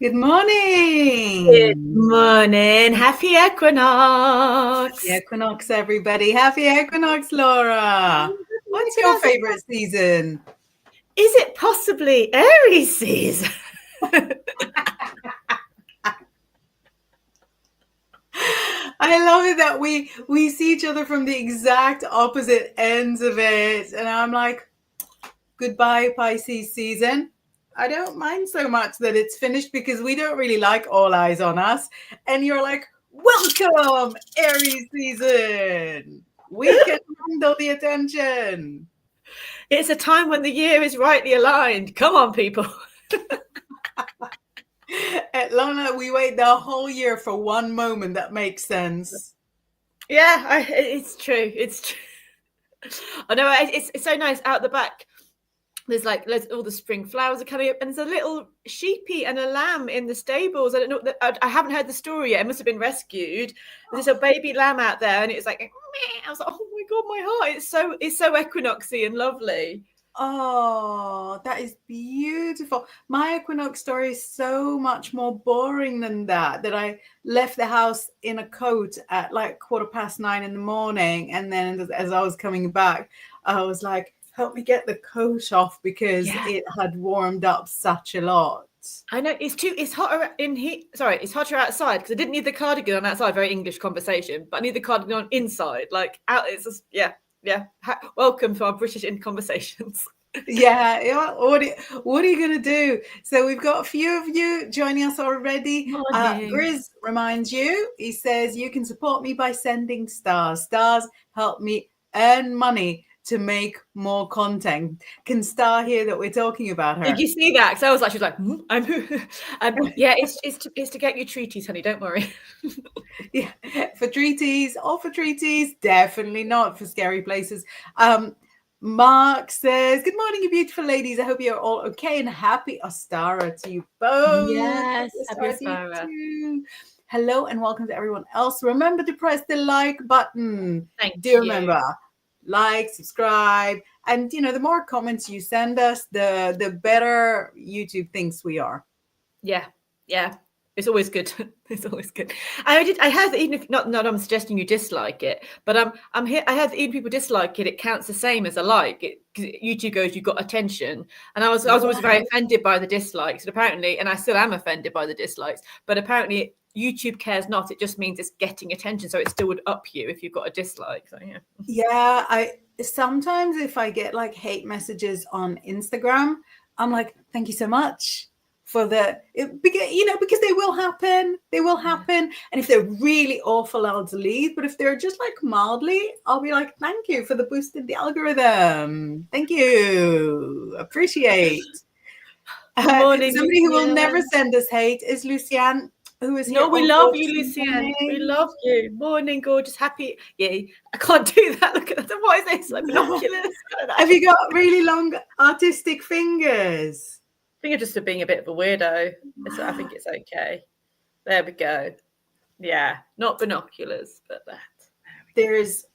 Good morning. Good morning. Happy equinox. Happy equinox, everybody. Happy equinox, Laura. What's your favorite season? Is it possibly Aries season? I love it that we see each other from the exact opposite ends of it. And I'm like, goodbye, Pisces season. I don't mind so much that it's finished because we don't really like all eyes on us. And you're like, welcome, Aries season. We can handle the attention. It's a time when the year is rightly aligned. Come on, people. At Lana, we wait the whole year for one moment that makes sense. Yeah, it's true. It's true. I know it's so nice out the back. There's all the spring flowers are coming up, and there's a little sheepy and a lamb in the stables. I don't know. I haven't heard the story yet. It must have been rescued. There's a baby lamb out there, and it was like, meh. I was like, oh my god, my heart! It's so equinoxy and lovely. Oh, that is beautiful. My equinox story is so much more boring than that. That I left the house in a coat at like 9:15 in the morning, and then as I was coming back, I was like, help me get the coat off because it had warmed up such a lot. I know it's hotter in here. Sorry, it's hotter outside because I didn't need the cardigan on outside. Very English conversation, but I need the cardigan on inside. Like out, it's just yeah. Welcome to our British in conversations. Yeah. What are you gonna do? So we've got a few of you joining us already. Grizz reminds you. He says you can support me by sending stars. Stars help me earn money to make more content. Can Star hear that we're talking about her? Did you see that? Because I was like, she's like, yeah, it's to get you treaties, honey. Don't worry. Yeah, for treaties, definitely not for scary places. Mark says, good morning, you beautiful ladies. I hope you're all okay and happy Ostara to you both. Yes, happy Ostara. Hello and welcome to everyone else. Remember to press the like button. Thank you. Remember, like, subscribe, and the more comments you send us, the better YouTube thinks we are. Yeah. It's always good. It's always good. I heard that even if not I'm suggesting you dislike it, but I'm here. I heard that even people dislike it, it counts the same as a like. YouTube goes, you got attention, and I was always very offended by the dislikes, and apparently, and I still am offended by the dislikes, but apparently YouTube cares not. It just means it's getting attention, so it still would up you if you've got a dislike. So yeah. Yeah, I sometimes if I get like hate messages on Instagram, I'm like, thank you so much. Because they will happen. And if they're really awful, I'll delete. But if they're just like mildly, I'll be like, thank you for the boost in the algorithm. Thank you. Appreciate. Good morning. Somebody who will never send us hate is Lucianne, who is here. No, we love you, Lucianne. We love you. Morning, gorgeous, happy. Yeah, I can't do that. Look at that. What is this? Like binoculars. Have you got really long artistic fingers? I think you're just being a bit of a weirdo. I think it's okay. There we go. Yeah, not binoculars, but that. There's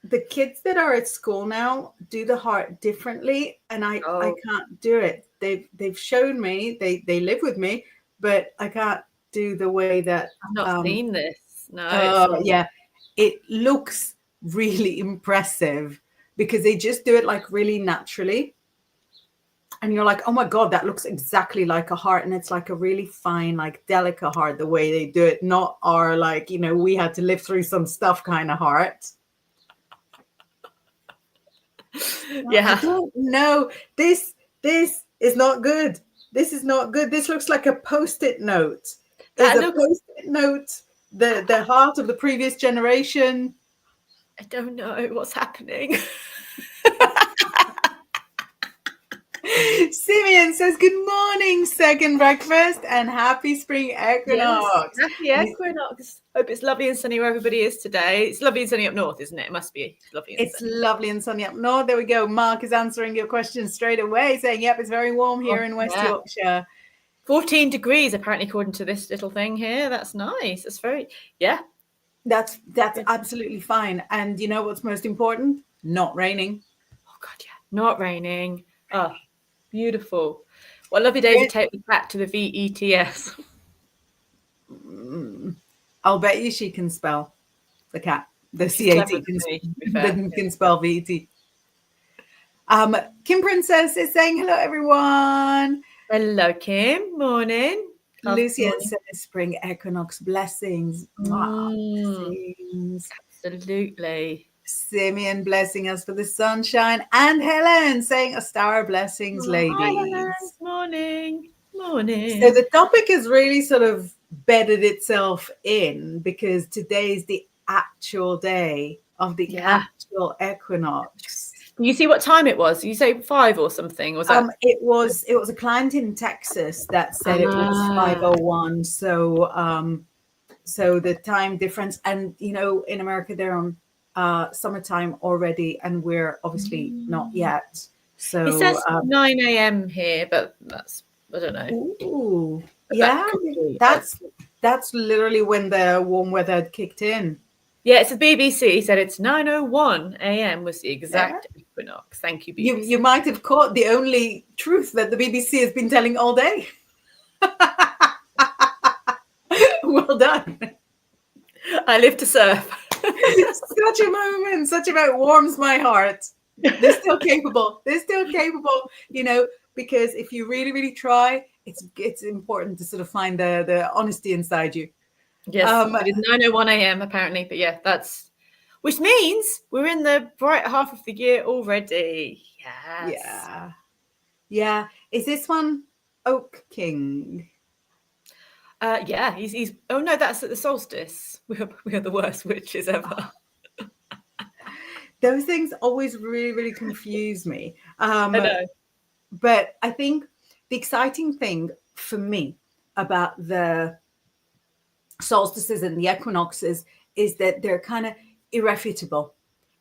the kids that are at school now do the heart differently, and I can't do it. They've shown me, they live with me, but I can't do the way that I've not seen this. No. Yeah, it looks really impressive because they just do it like really naturally. And you're like, oh my God, that looks exactly like a heart. And it's like a really fine, like delicate heart, the way they do it, not our like, we had to live through some stuff kind of heart. Yeah. I don't know. This is not good. This is not good. This looks like a Post-it note. There's a Post-it note, the heart of the previous generation. I don't know what's happening. Simeon says, good morning, second breakfast, and happy spring equinox. Yes, happy equinox. Hope it's lovely and sunny where everybody is today. It's lovely and sunny up north, isn't it? It must be lovely and sunny. It's lovely and sunny up north. There we go. Mark is answering your question straight away, saying, yep, it's very warm here in West Yorkshire. 14 degrees, apparently, according to this little thing here. That's nice. That's very, That's absolutely fine. And you know what's most important? Not raining. Oh, God, yeah. Not raining. Oh, beautiful. What a lovely day to take me back to the VETS. I'll bet you she can spell the cat. The She's CAT clever than me, to be fair. can spell VET. Kim Princess is saying hello, everyone. Hello, Kim. Morning. Lucia says spring equinox blessings. Blessings. Absolutely. Simeon blessing us for the sunshine, and Helen saying a star blessings, ladies. Hi, Helen. Morning. Morning. So the topic has really sort of bedded itself in because today is the actual day of the actual equinox. Do you see what time it was? Did you say 5 or something? Was that? It was a client in Texas that said it was 5:01. So so the time difference, and you know, in America they're on summertime already, and we're obviously not yet. So it says 9 a.m. here, but that's, I don't know. Ooh, yeah, that's literally when the warm weather had kicked in. Yeah, it's the BBC said it's 9:01 a.m. was the exact equinox. Thank you, BBC. You might have caught the only truth that the BBC has been telling all day. Well done. I live to serve. Such a moment, warms my heart. They're still capable. You know, because if you really, really try, it's important to sort of find the honesty inside you. Yes, it is 9:01 a.m. apparently, but yeah, which means we're in the bright half of the year already. Yes. Yeah. Is this one Oak King? Yeah, he's. Oh no, that's at the solstice. We are the worst witches ever. Those things always really, really confuse me. I know. But I think the exciting thing for me about the solstices and the equinoxes is that they're kind of irrefutable.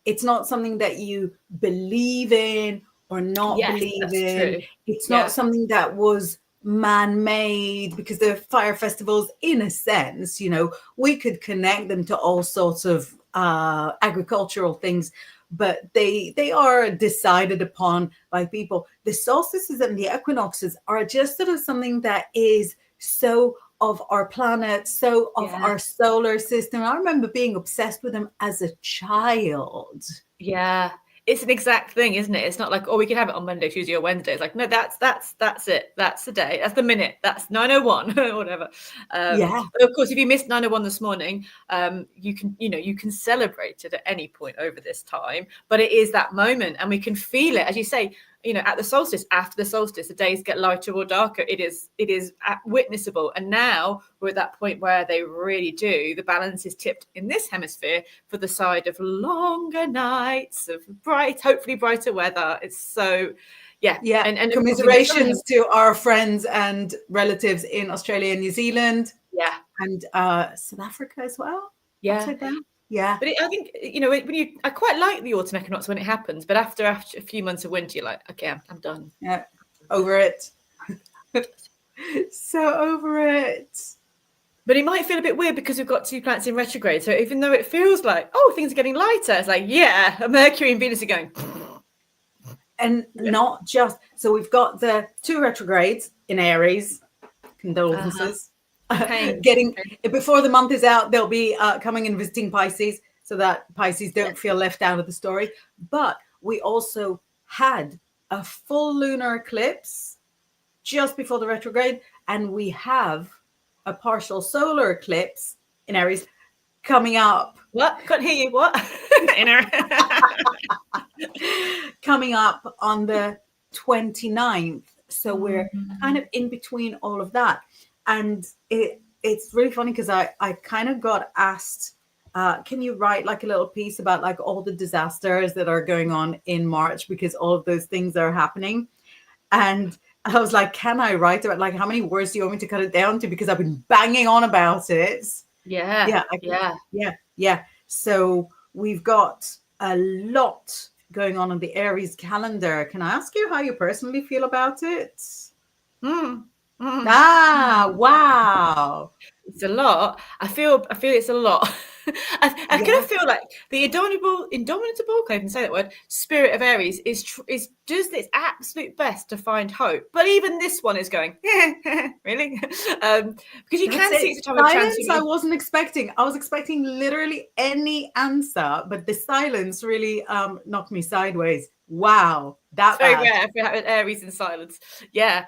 It's not something that you believe in or not believe in. True. It's not something that was man-made, because the fire festivals, in a sense, you know, we could connect them to all sorts of agricultural things, but they are decided upon by people. The solstices and the equinoxes are just sort of something that is so of our planet, so of our solar system. I remember being obsessed with them as a child. Yeah, it's an exact thing, isn't it? It's not like, oh, we can have it on Monday, Tuesday, or Wednesday. It's like, no, that's it. That's the day. That's the minute. That's 9:01 or whatever. But of course, if you missed 9:01 this morning, you can celebrate it at any point over this time. But it is that moment, and we can feel it, as you say. You know, at the solstice, after the solstice, the days get lighter or darker. It is witnessable, and now we're at that point where they really do. The balance is tipped in this hemisphere for the side of longer nights, of hopefully brighter weather. It's so, yeah. And commiserations to our friends and relatives in Australia and New Zealand. Yeah, and South Africa as well. Yeah. Yeah, but I think, you know, I quite like the autumn equinox when it happens, but after a few months of winter, you're like, okay, I'm done. Yeah, over it. So over it. But it might feel a bit weird because we've got 2 planets in retrograde. So even though it feels like, oh, things are getting lighter, it's like, yeah, Mercury and Venus are going. And not just, so we've got the 2 retrogrades in Aries. Condolences. Before the month is out, they'll be coming and visiting Pisces, so that Pisces don't feel left out of the story. But we also had a full lunar eclipse just before the retrograde, and we have a partial solar eclipse in Aries coming up. What? Can't hear you. What? Coming up on the 29th. So we're kind of in between all of that. And it's really funny because I kind of got asked, can you write like a little piece about like all the disasters that are going on in March because all of those things are happening? And I was like, can I write about, like, how many words do you want me to cut it down to? Because I've been banging on about it. Yeah. So we've got a lot going on the Aries calendar. Can I ask you how you personally feel about it? Wow. It's a lot. I feel it's a lot. I kind of feel like the indomitable, can't even say that word, spirit of Aries is does its absolute best to find hope. But even this one is going, really? Because you can see it's a time of transformation. I wasn't expecting. I was expecting literally any answer, but the silence really knocked me sideways. Wow, that's very rare if we have Aries in silence. Yeah.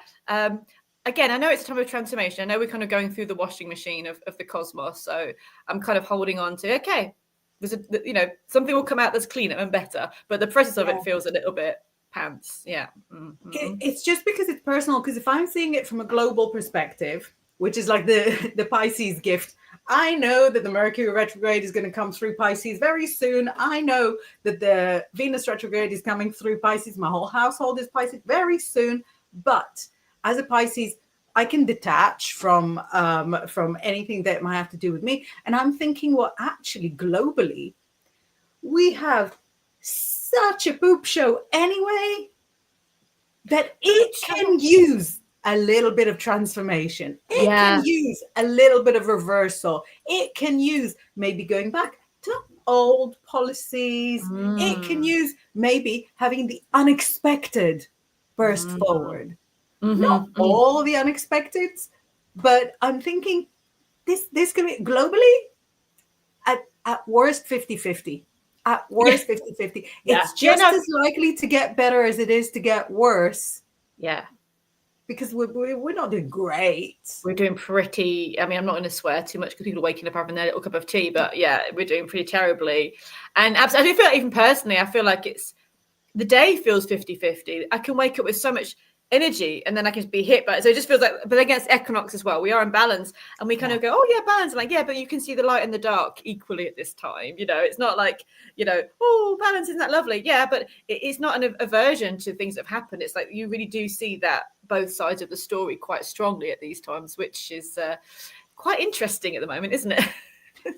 Again, I know it's a time of transformation. I know we're kind of going through the washing machine of the cosmos. So I'm kind of holding on to, okay, there's something will come out that's cleaner and better, but the process of it feels a little bit pants. Yeah. Mm-hmm. It's just because it's personal, because if I'm seeing it from a global perspective, which is like the Pisces gift, I know that the Mercury retrograde is going to come through Pisces very soon. I know that the Venus retrograde is coming through Pisces. My whole household is Pisces very soon. But as a Pisces, I can detach from anything that might have to do with me. And I'm thinking, well, actually, globally, we have such a poop show anyway that it can use a little bit of transformation. It can use a little bit of reversal. It can use maybe going back to old policies. It can use maybe having the unexpected burst forward. Not all the unexpecteds, but I'm thinking this can be globally at worst 50-50. At worst 50-50. It's just as likely to get better as it is to get worse. Yeah. Because we're not doing great. We're doing pretty, I mean, I'm not going to swear too much because people are waking up having their little cup of tea, but yeah, we're doing pretty terribly. And absolutely, I feel like even personally, I feel like the day feels 50-50. I can wake up with so much energy and then I can be hit by it. So it just feels like, but against equinox as well, we are in balance and we kind of go, oh yeah, balance. I'm like, yeah, but you can see the light and the dark equally at this time. It's not like, oh, balance, isn't that lovely? Yeah, but it's not an aversion to things that have happened. It's like you really do see that both sides of the story quite strongly at these times, which is quite interesting at the moment, isn't it?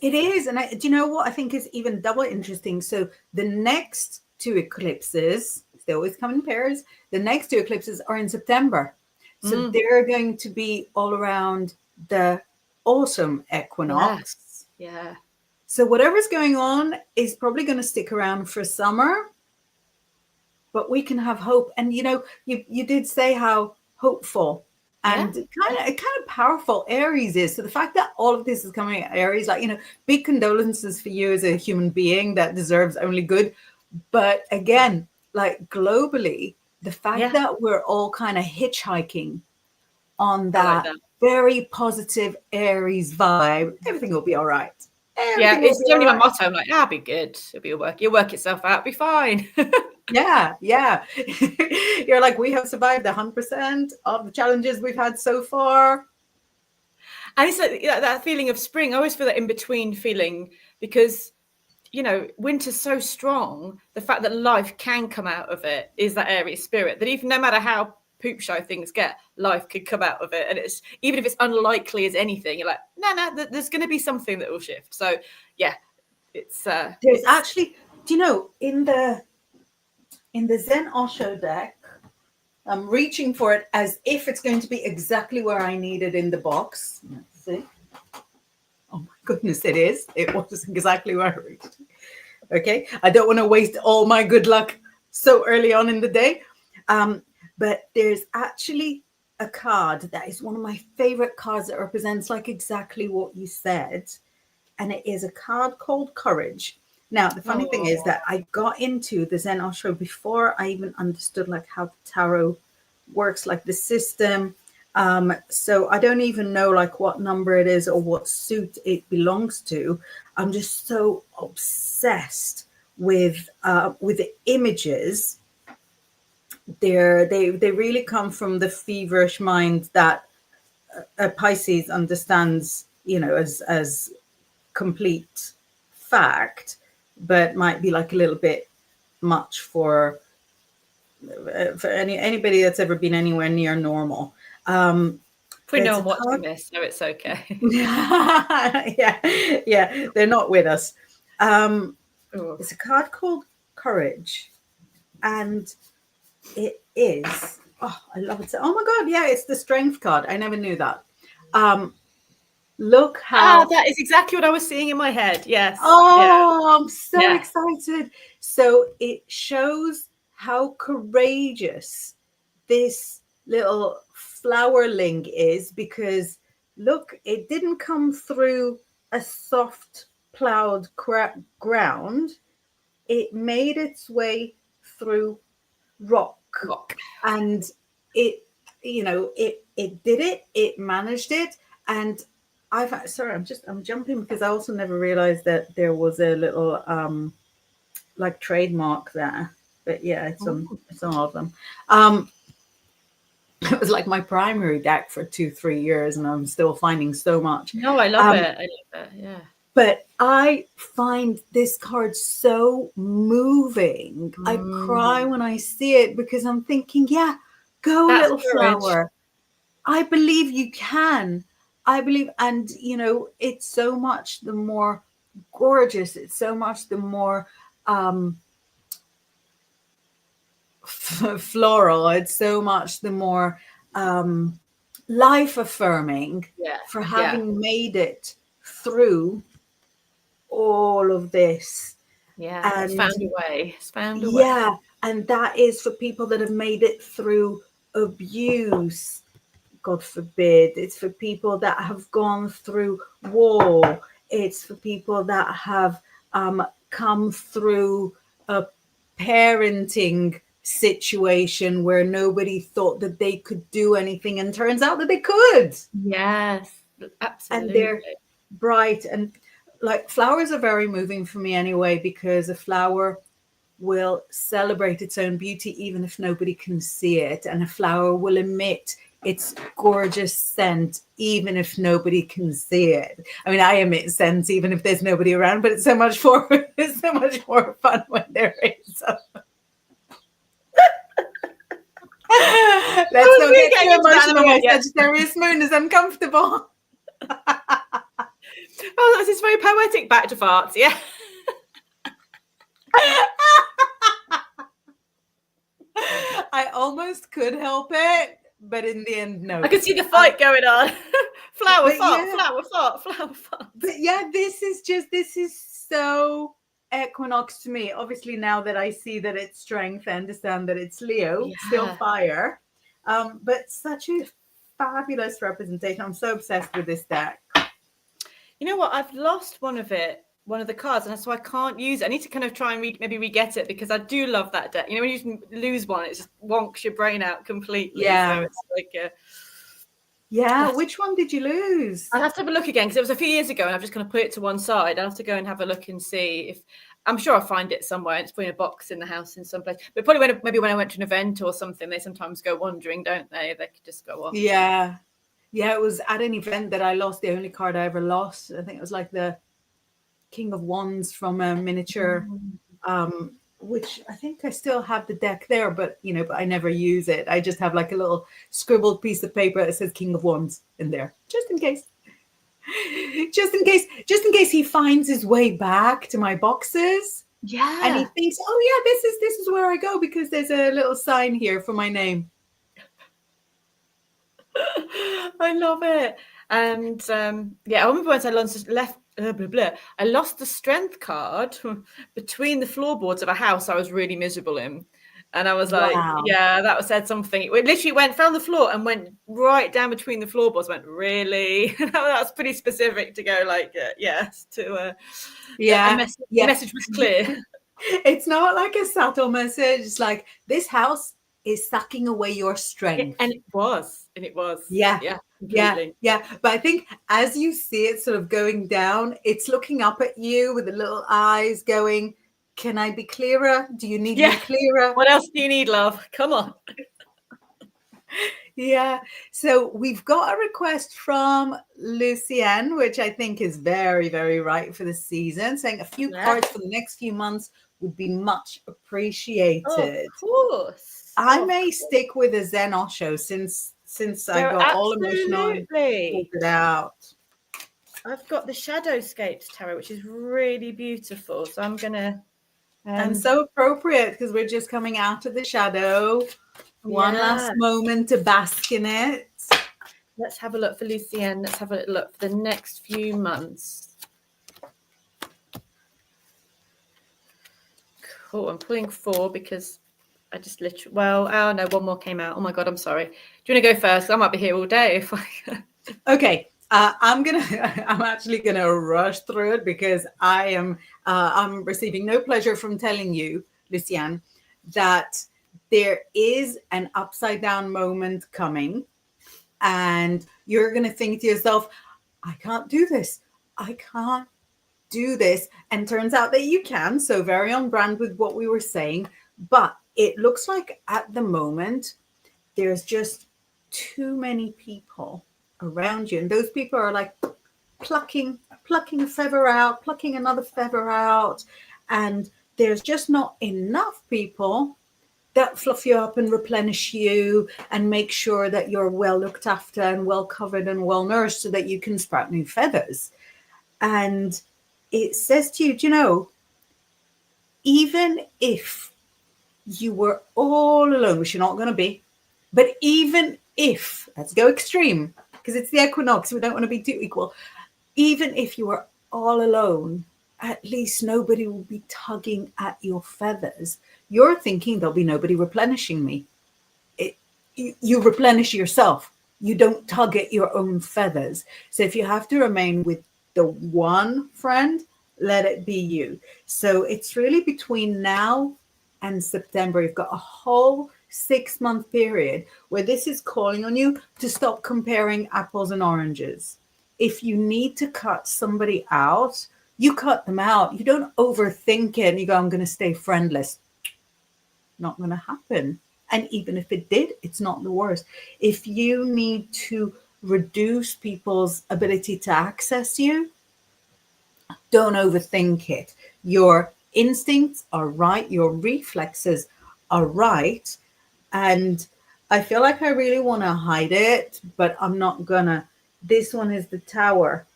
It is. And do you know what I think is even double interesting? So the next two eclipses, they always come in pairs. The next two eclipses are in September. So they're going to be all around the autumn equinox. Yeah. So whatever's going on is probably going to stick around for summer, but we can have hope. And, you did say how hopeful and kind of powerful Aries is. So the fact that all of this is coming at Aries, big condolences for you as a human being that deserves only good. But again, like globally, the fact that we're all kind of hitchhiking on that very positive Aries vibe, everything will be all right. It's only my motto. I'm like, I'll be good. It'll work. You'll work itself out. Be fine. Yeah. You're like, we have survived 100% of the challenges we've had so far. And it's like that feeling of spring. I always feel that in between feeling because winter's so strong. The fact that life can come out of it is that Aries spirit that even no matter how poop show things get, life could come out of it. And it's even if it's unlikely as anything, you're like, no, there's going to be something that will shift. So yeah, it's there's actually, in the Zen Osho deck, I'm reaching for it as if it's going to be exactly where I need it in the box. Let's see. Oh my goodness, it is. It was exactly where I reached. Okay. I don't want to waste all my good luck so early on in the day. But there's actually a card that is one of my favorite cards that represents like exactly what you said. And it is a card called Courage. Now, the funny thing is that I got into the Zen Osho before I even understood like how the tarot works, like the system. So I don't even know like what number it is or what suit it belongs to. I'm just so obsessed with the images. They really come from the feverish mind that a Pisces understands, as complete fact, but might be like a little bit much for anybody that's ever been anywhere near normal. We know what to miss, so it's okay. yeah, they're not with us. It's a card called Courage, and it is, I love it. Oh my God, yeah, it's the Strength card. I never knew that. Look how. that is exactly what I was seeing in my head. Yes. Oh, I'm so Yeah. excited. So it shows how courageous this little flowerling is, because look, it didn't come through a soft plowed ground. It made its way through rock, Rock. and it, it did it. It managed it. And sorry, I'm jumping because I also never realized that there was a little like trademark there. But yeah, it's on all of them. It was like my primary deck for 2-3 years, and I'm still finding so much. No, I love it. I love it. Yeah. But I find this card so moving. I cry when I see it, because I'm thinking, yeah, go, That's little courage. flower. I believe you can. I believe, and it's so much the more gorgeous. It's so much the more floral. It's so much the more life affirming for having made it through all of this. Yeah, And it's found a way. It's found a way. yeah, and that is for people that have made it through abuse, God forbid. It's for people that have gone through war. It's for people that have come through a parenting situation where nobody thought that they could do anything, and turns out that they could. Yes, absolutely. And they're bright, and like, flowers are very moving for me anyway, because a flower will celebrate its own beauty even if nobody can see it, and a flower will emit its gorgeous scent even if nobody can see it. I mean, I emit scents even if there's nobody around, but it's so much more fun when there is. Let's not get too emotional. My Sagittarius moon is uncomfortable. Oh, this is very poetic. Back to farts, yeah. I almost could help it, but in the end, no. I could see the fight going on. Flower fart, flower fart, flower fart. But yeah, this is so equinox to me. Obviously, now that I see that it's strength, I understand that it's Leo, still fire. But such a fabulous representation. I'm so obsessed with this deck. You know what? I've lost one of the cards, and so I can't use it. I need to kind of try and maybe re-get it, because I do love that deck. You know, when you lose one, it just wonks your brain out completely. Yeah. So it's like yeah. Which one did you lose? I'll have to have a look again, because it was a few years ago, and I've just kind of put it to one side. I'll have to go and have a look and see if I'm sure I'll find it somewhere. It's probably in a box in the house in some place. But probably when I went to an event or something, they sometimes go wandering, don't they? They could just go off. Yeah. Yeah, it was at an event that I lost the only card I ever lost. I think it was like the King of Wands from a miniature, which I think I still have the deck there, but I never use it. I just have like a little scribbled piece of paper that says King of Wands in there, just in case. Just in case he finds his way back to my boxes. Yeah. And he thinks, oh yeah, this is where I go, because there's a little sign here for my name. I love it. And I remember once I lost the strength card between the floorboards of a house I was really miserable in. And I was like, yeah, that said something. It literally found the floor and went right down between the floorboards. Went, really? That's pretty specific to go like, yes, to the message was clear. It's not like a subtle message. It's like, this house is sucking away your strength. And it was. Yeah. Completely. Yeah. But I think as you see it sort of going down, it's looking up at you with the little eyes going, can I be clearer? Do you need me clearer? What else do you need, love? Come on. Yeah. So we've got a request from Lucienne, which I think is very, very right for the season, saying a few cards for the next few months would be much appreciated. Of course. I may stick with a Zen Osho since I got all emotional and pulled it out. I've got the Shadowscapes Tarot, which is really beautiful. So I'm gonna and so appropriate, because we're just coming out of the shadow. One last moment to bask in it. let's have a look for Lucienne. Let's have a look for the next few months. Cool. I'm pulling 4 because I just literally, oh no, one more came out. Oh my God, I'm sorry. Do you want to go first? I might be here all day if I. Okay. I'm actually gonna rush through it because I'm receiving no pleasure from telling you, Lucienne, that there is an upside down moment coming, and you're gonna think to yourself, I can't do this. I can't do this. And turns out that you can. So very on brand with what we were saying. But it looks like at the moment, there's just too many people around you. And those people are like plucking a feather out, plucking another feather out. And there's just not enough people that fluff you up and replenish you and make sure that you're well looked after and well covered and well nourished so that you can sprout new feathers. And it says to you, do you know, even if you were all alone, which you're not going to be, but even if, let's go extreme, because it's the equinox, we don't want to be too equal. Even if you were all alone, at least nobody will be tugging at your feathers. You're thinking there'll be nobody replenishing me. You replenish yourself. You don't tug at your own feathers. So if you have to remain with the one friend, let it be you. So it's really between now and September. You've got a whole 6-month period where this is calling on you to stop comparing apples and oranges. If you need to cut somebody out, you cut them out. You don't overthink it and you go, I'm going to stay friendless. Not going to happen. And even if it did, it's not the worst. If you need to reduce people's ability to access you, don't overthink it. Your instincts are right. Your reflexes are right. And I feel like I really want to hide it, but I'm not gonna. This one is the Tower.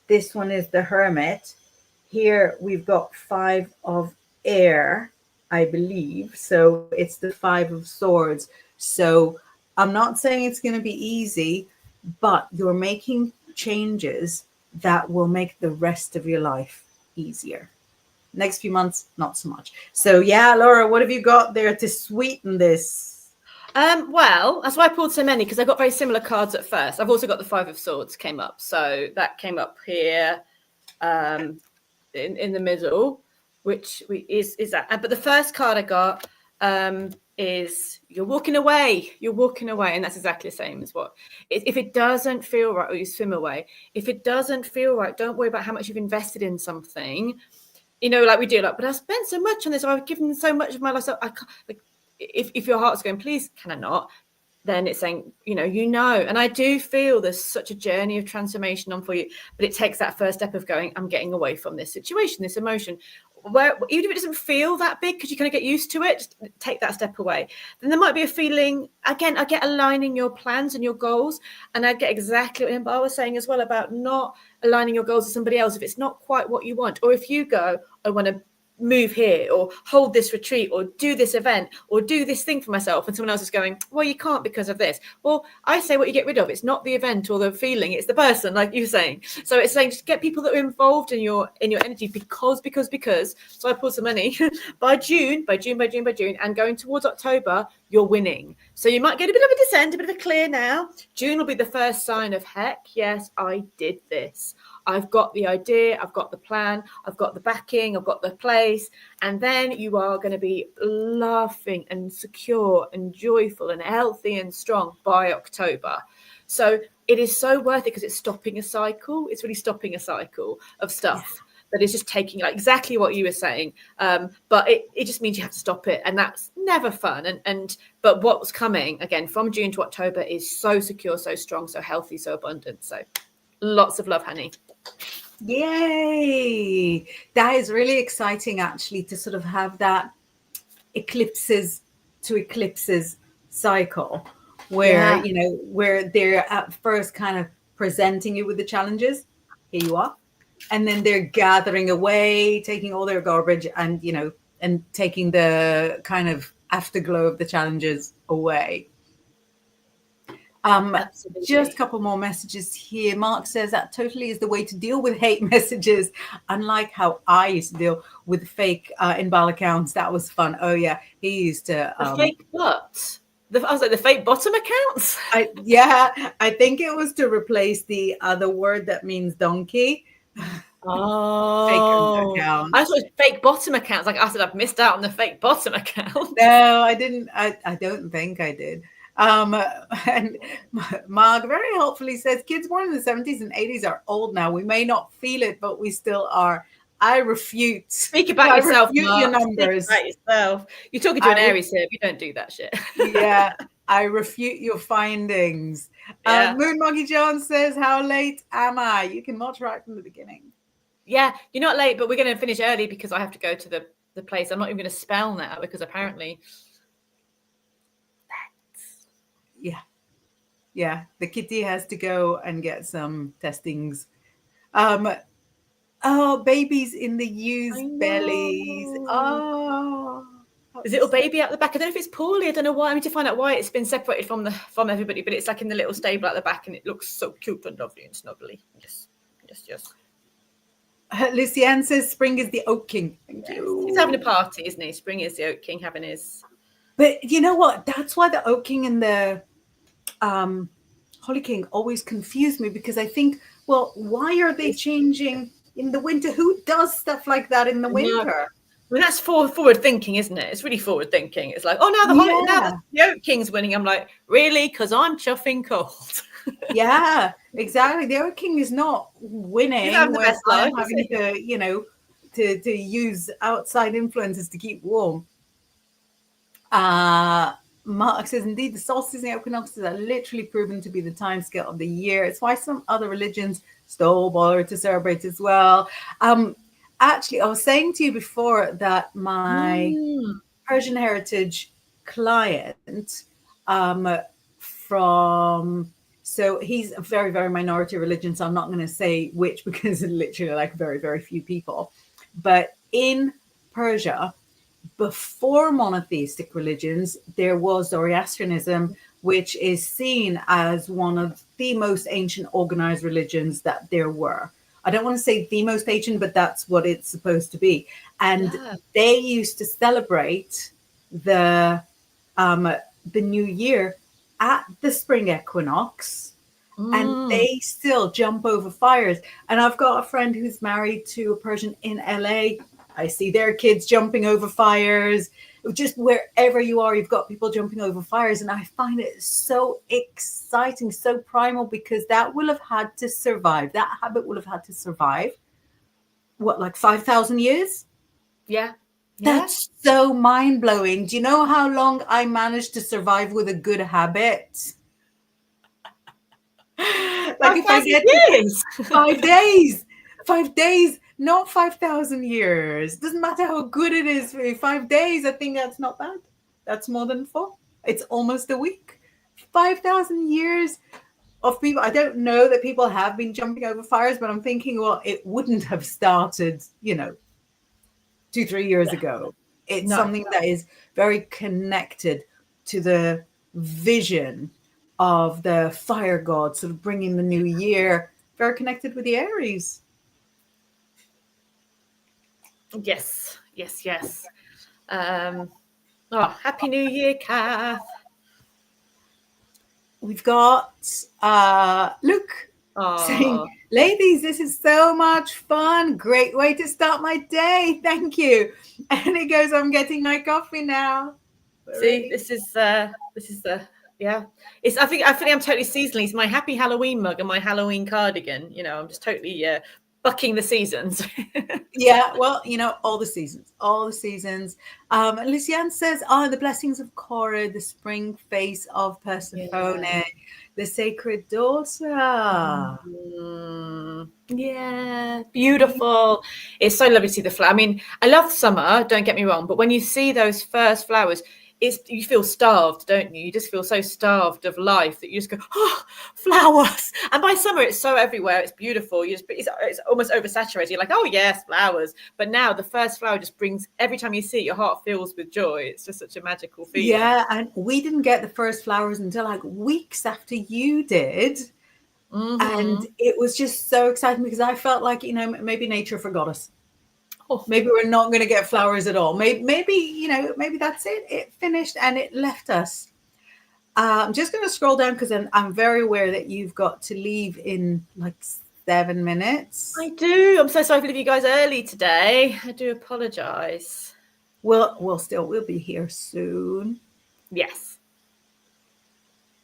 This one is the Hermit. Here we've got 5 of air, I believe. So it's the 5 of swords. So I'm not saying it's going to be easy, but you're making changes that will make the rest of your life easier. Next few months, not so much. So yeah, Laura, what have you got there to sweeten this? Well, that's why I pulled so many, because I got very similar cards at first. I've also got the 5 of Swords came up. So that came up here in the middle, which is that. But the first card I got is you're walking away. You're walking away. And that's exactly the same as what. If it doesn't feel right, or you swim away. If it doesn't feel right, don't worry about how much you've invested in something. You know, like we do, like, but I've spent so much on this. I've given so much of my life. So I can't, like, if your heart's going, please, can I not? Then it's saying, and I do feel there's such a journey of transformation on for you, but it takes that first step of going, I'm getting away from this situation, this emotion, where even if it doesn't feel that big, because you kind of get used to it, just take that step away. Then there might be a feeling, again, I get aligning your plans and your goals, and I get exactly what Inbaal was saying as well about not aligning your goals with somebody else if it's not quite what you want, or if you go, I want to move here or hold this retreat or do this event or do this thing for myself, and someone else is going, well, you can't because of this. Well, I say what you get rid of. It's not the event or the feeling, it's the person, like you're saying. So it's saying just get people that are involved in your energy, because so I pulled some money by June and going towards October, you're winning. So you might get a bit of a descent, a bit of a clear now. June will be the first sign of, heck yes, I did this. I've got the idea, I've got the plan, I've got the backing, I've got the place. And then you are going to be laughing and secure and joyful and healthy and strong by October. So it is so worth it because it's stopping a cycle. It's really stopping a cycle of stuff. Yeah. That is just taking, like, exactly what you were saying. But it just means you have to stop it. And that's never fun. But what's coming, again, from June to October is so secure, so strong, so healthy, so abundant. So lots of love, honey. Yay! That is really exciting, actually, to sort of have that eclipses to eclipses cycle where, where they're at first kind of presenting you with the challenges. Here you are. And then they're gathering away, taking all their garbage and, and taking the kind of afterglow of the challenges away. Absolutely. Just a couple more messages here. Mark says that totally is the way to deal with hate messages, unlike how I used to deal with fake Inbaal accounts. That was fun. Oh yeah, he used to The fake butt. I was like, the fake bottom accounts. I think it was to replace the other word that means donkey. Oh, Fake accounts. I thought it was fake bottom accounts. Like I said, I've missed out on the fake bottom account. No, I didn't. I don't think I did. And Mark very helpfully says kids born in the 70s and 80s are old now. We may not feel it, but we still are. I refute. Speak about yourself, refute Mark. your numbers. Speak about yourself. You're talking to an Aries here. We don't do that shit. Yeah, I refute your findings. Yeah. Moon Monkey John says, "How late am I?" You can watch right from the beginning. Yeah, you're not late, but we're going to finish early because I have to go to the place. I'm not even going to spell now because apparently. Yeah, the kitty has to go and get some testings. Oh, babies in the used bellies. Oh, there's a little baby at the back. I don't know if it's poorly. I don't know why. I need to find out why it's been separated from everybody, but it's like in the little stable at the back, and it looks so cute and lovely and snuggly. Yes. Lucienne says spring is the Oak King. Thank you. He's having a party, isn't he? Spring is the Oak King having his. But you know what? That's why the Oak King and the Holly King always confuse me, because I think, well, why are they changing in the winter? Who does stuff like that in the winter? I mean, that's forward thinking, isn't it? It's really forward thinking. It's like, oh, now the Oak King's winning. I'm like, really? Because I'm chuffing cold. Yeah, exactly. The Oak King is not winning. He's having the best life, having to, to use outside influences to keep warm. Mark says, indeed, the solstices and equinoxes are literally proven to be the time scale of the year. It's why some other religions still bother to celebrate as well. Actually, I was saying to you before that my Persian heritage client so he's a very, very minority religion, so I'm not going to say which because it's literally like very, very few people. But in Persia, before monotheistic religions, there was Zoroastrianism, which is seen as one of the most ancient organized religions that there were. I don't want to say the most ancient, but that's what it's supposed to be. And they used to celebrate the new year at the spring equinox, and they still jump over fires. And I've got a friend who's married to a Persian in LA. I see their kids jumping over fires. Just wherever you are, you've got people jumping over fires. And I find it so exciting, so primal, because that will have had to survive. That habit will have had to survive. What, like 5,000 years? Yeah. That's so mind-blowing. Do you know how long I managed to survive with a good habit? Like if I get years. 5 days, not 5,000 years. Doesn't matter how good it is for you. 5 days, I think that's not bad. That's more than 4. It's almost a week. 5,000 years of people. I don't know that people have been jumping over fires, but I'm thinking, well, it wouldn't have started, 2-3 years ago. It's something that is very connected to the vision of the fire god, sort of bringing the new year, very connected with the Aries. Yes. Happy New Year, Kath. We've got Luke saying, ladies, this is so much fun. Great way to start my day. Thank you. And he goes, I'm getting my coffee now. See, this is the It's I think I'm totally seasonally. It's my happy Halloween mug and my Halloween cardigan. I'm just totally bucking the seasons. Yeah, well, all the seasons. Luciane says, the blessings of Cora, the spring face of Persephone, the sacred daughter. Yeah, beautiful. It's so lovely to see the flower. I mean, I love summer, don't get me wrong, but when you see those first flowers, you feel starved, don't you? You just feel so starved of life that you just go, oh, flowers. And by summer, it's so everywhere. It's beautiful. It's almost oversaturated. You're like, oh yes, flowers. But now the first flower just brings, every time you see it, your heart fills with joy. It's just such a magical feeling. Yeah, and we didn't get the first flowers until like weeks after you did. And it was just so exciting because I felt like, maybe nature forgot us. Maybe we're not going to get flowers at all. Maybe that's it. It finished and it left us. I'm just going to scroll down because I'm very aware that you've got to leave in like 7 minutes. I do. I'm so sorry to leave you guys early today. I do apologize. We'll be here soon. Yes.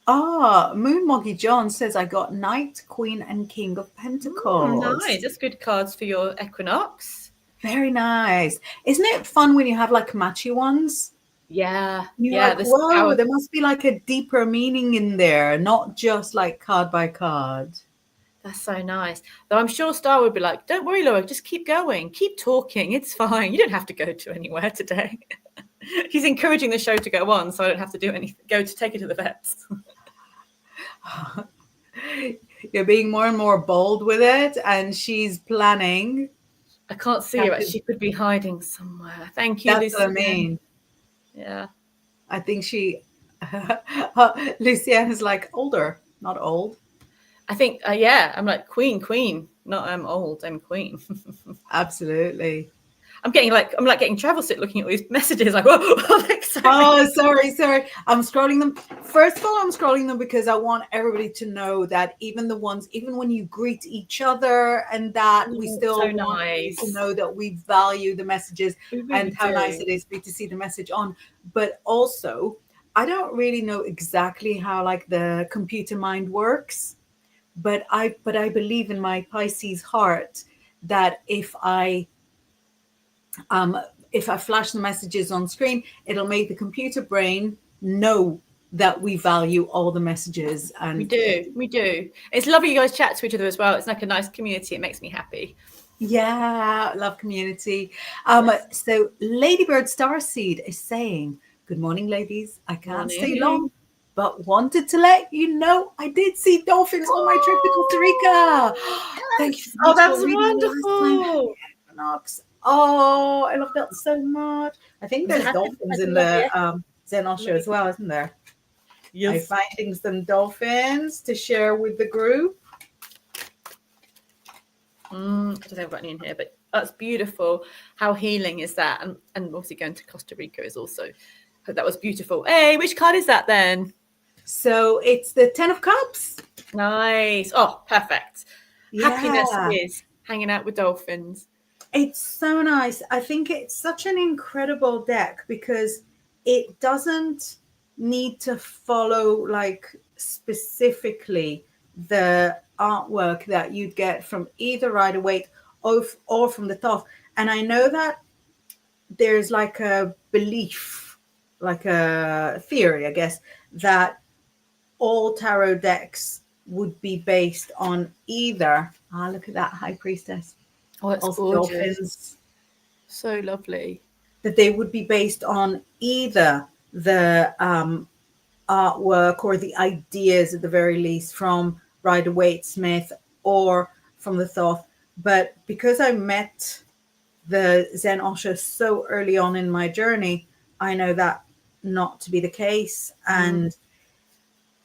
Moon Moggy John says I got Knight, Queen, and King of Pentacles. Nice. That's good cards for your equinox. Very nice. Isn't it fun when you have like matchy ones? Yeah. You're like, whoa, there must be like a deeper meaning in there, not just like card by card. That's so nice. Though I'm sure Star would be like, don't worry, Laura, just keep going. Keep talking. It's fine. You don't have to go to anywhere today. He's encouraging the show to go on, so I don't have to do anything. Take it to the vets. You're being more and more bold with it, and she's planning. I can't see her. She could be hiding somewhere. Thank you, That's Lucienne. what I mean. Yeah. I think Lucienne is like older, not old. I think, I'm like queen, not I'm old, I'm queen. Absolutely. I'm getting travel sick looking at all these messages. Like, whoa, oh, sorry. I'm scrolling them. First of all, I'm scrolling them because I want everybody to know that even when you greet each other and that we still want to know that we value the messages and how nice it is for you to see the message on. But also, I don't really know exactly how like the computer mind works, but I believe in my Pisces heart that if I flash the messages on screen, it'll make the computer brain know that we value all the messages. And we do. It's lovely you guys chat to each other as well. It's like a nice community. It makes me happy. Yeah, love community. So Ladybird Starseed is saying, good morning, ladies. I can't stay long, but wanted to let you know I did see dolphins on my trip to Costa Rica. Thank you so much. Oh, that's wonderful. Oh, I love that so much. I think there's dolphins in the Zen Osho as well, isn't there? Yes. I'm finding some dolphins to share with the group. I don't think I've got any in here, but that's beautiful. How healing is that? And obviously going to Costa Rica is also, that was beautiful. Hey, which card is that then? So it's the 10 of Cups. Nice. Oh, perfect. Yeah. Happiness is hanging out with dolphins. It's so nice. I think it's such an incredible deck because it doesn't need to follow like specifically the artwork that you'd get from either Rider-Waite or from the Thoth. And I know that there's like a belief, like a theory, I guess, that all tarot decks would be based on either, look at that High Priestess. Oh, it's gorgeous. Dolphins, so lovely. That they would be based on either the artwork or the ideas at the very least from Rider-Waite Smith or from the Thoth. But because I met the Zen Osho so early on in my journey, I know that not to be the case. And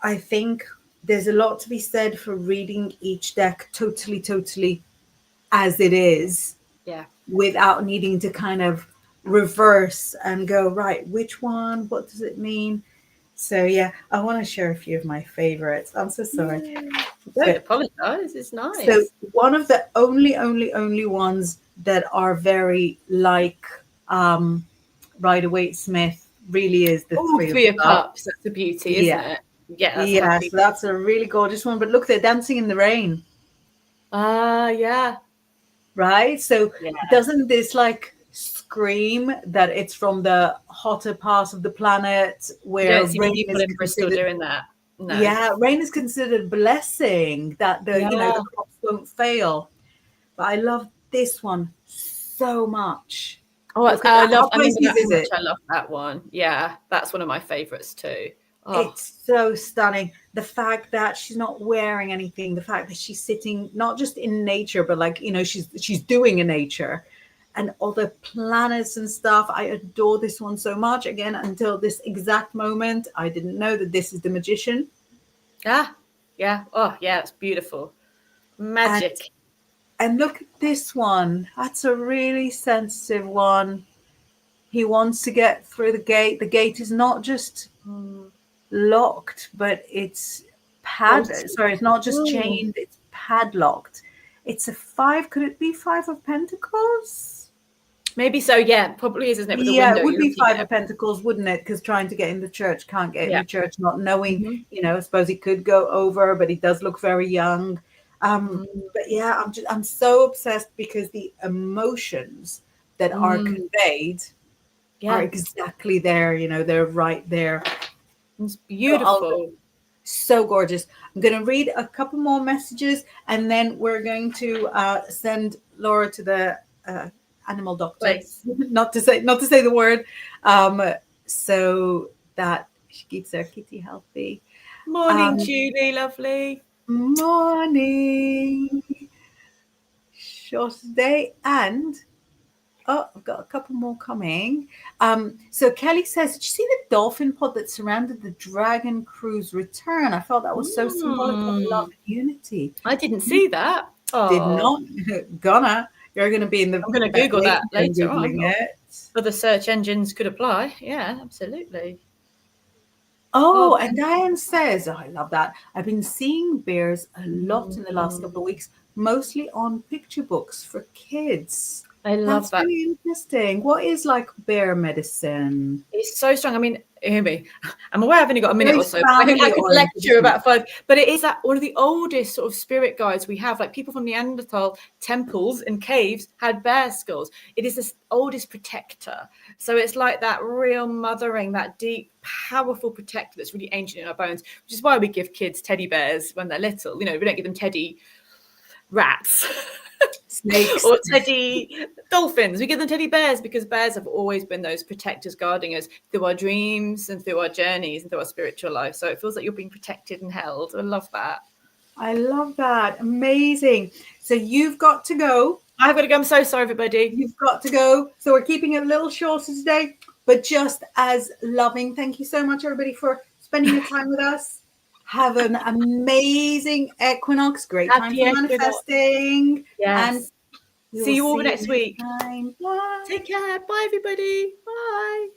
I think there's a lot to be said for reading each deck totally as it is, without needing to kind of reverse and go, right, which one, what does it mean? So I want to share a few of my favorites. I'm so sorry. Don't apologize, it's nice. So one of the only ones that are very like Rider-Waite Smith really is the Three of Cups. That's the beauty, isn't it? Yeah, so that's a really gorgeous one. But look, they're dancing in the rain. Yeah. Right? So doesn't this like scream that it's from the hotter part of the planet where rain people in Bristol doing that? No. Yeah, rain is considered a blessing that the crops won't fail. But I love this one so much. Oh, Look at I that. How remember Pisces that is much. it? I love that one. Yeah, that's one of my favorites too. Oh, It's so stunning. The fact that she's not wearing anything, the fact that she's sitting not just in nature, but like, you know, she's doing in nature and all the planets and stuff. I adore this one so much. Again, until this exact moment, I didn't know that this is the Magician. yeah. Oh, yeah, it's beautiful. Magic. And look at this one. That's a really sensitive one. He wants to get through the gate. The gate is not just locked, but it's sorry, it's not just chained, it's padlocked. It's a 5. Could it be 5 of Pentacles? Maybe so. Yeah, probably is, isn't it? With the Yeah, window, it would you're be looking 5 at of Pentacles, wouldn't it? Because trying to get in the church, can't get in Yeah. the church, not knowing, Mhm. you know, I suppose he could go over, but he does look very young. But yeah, I'm so obsessed because the emotions that are conveyed are Yeah, exactly there, you know, they're right there. it's So beautiful. so gorgeous. I'm going to read a couple more messages and then we're going to send Laura to the animal doctor. Place. not to say the word, so that she keeps her kitty healthy. Morning, Julie, lovely. Morning. Short day and I've got a couple more coming. So Kelly says, did you see the dolphin pod that surrounded the Dragon Cruise return? I felt that was so symbolic of love and unity. I didn't see that. Did Oh, not. You're going to be in the I'm going to best Google way that and later on. Googling it. Other search engines could apply. Yeah, absolutely. Oh, Oh, and Diane says, oh, I love that. I've been seeing bears a lot in the last couple of weeks, mostly on picture books for kids. I love That's that. really interesting. What is like bear medicine? It's so strong. I mean, hear me. I'm aware I've only got a minute Very or so. family I could oriented, lecture isn't about it? 5, but it is that one of the oldest sort of spirit guides we have. Like people from Neanderthal temples and caves had bear skulls. It is the oldest protector. So it's like that real mothering, that deep, powerful protector that's really ancient in our bones, which is why we give kids teddy bears when they're little. You know, we don't give them teddy rats. Snakes. Or teddy dolphins. We give them teddy bears because bears have always been those protectors guarding us through our dreams and through our journeys and through our spiritual life. So it feels like you're being protected and held. I love that. I love that. Amazing. So you've got to go. I've got to go. I'm so sorry, everybody. You've got to go. So we're keeping it a little shorter today, but just as loving. Thank you so much, everybody, for spending your time with us. Have an amazing equinox. Great time Happy for equinox. manifesting. Yes. And See you all next week. Bye. Take care. Bye, everybody. Bye.